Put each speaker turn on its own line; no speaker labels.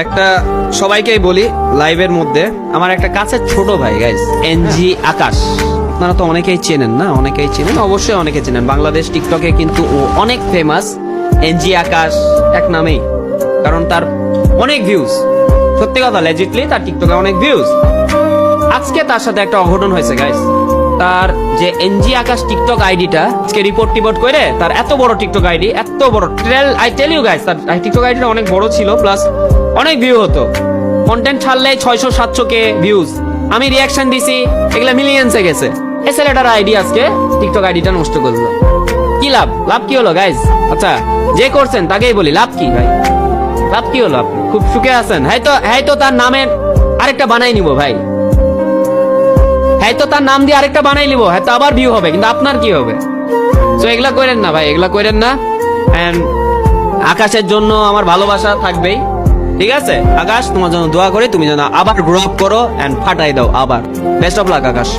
একটা সবাইকেই বলি লাইভের মধ্যে, আমার একটা কাছের ছোট ভাই গাইস, এনজি আকাশ। আপনারা তো অনেকেই চেনেন, না অনেকেই চেনেন, অবশ্যই অনেকে চেনেন। বাংলাদেশ টিকটকে কিন্তু ও অনেক ফেমাস, এনজি আকাশ এক নামেই, কারণ তার অনেক ভিউজ। সত্যি কথা, লেজিটলি তার টিকটকে অনেক ভিউজ। আজকে তার সাথে একটা অঘটন হয়েছে গাইস। তার যে এনজি আকাশ টিকটক আইডিটা আজকে রিপোর্ট করে, তার এত বড় টিকটক আইডি, এত বড়, আই টেল ইউ গাইস, তার টিকটক আইডিটা অনেক বড় ছিল, প্লাস অনেক ভিউ হতো। কন্টেন্ট ছাড়লে 600-700 ভিউজ, আমি রিয়াকশন দিছি, এগুলা মিলিয়ন্সে গেছে। এই ছেলেটার আইডি আজকে টিকটক আইডিটা নষ্ট করলো। কি লাভ? লাভ কি হলো গাইস? আচ্ছা, যে করছেন তাকেই বলি, লাভ কি ভাই? লাভ কি হলো? আপনি খুব সুখে আছেন, হয়তো তার নামের আরেকটা বানাই নিব ভাই, হয়তো তার নাম দিয়ে আরেকটা বানাই নিব, হয়তো আবার ভিউ হবে, কিন্তু আপনার কি হবে? তো এগুলা করেন না ভাই, এগুলা করেন না। এন্ড আকাশের জন্য আমার ভালোবাসা থাকবেই, ঠিক আছে? আকাশ, তোমার জন্য দোয়া করি, তুমি যেন আবার গ্রো আপ করো এন্ড ফাটাই দাও আবার। Best of luck Akash.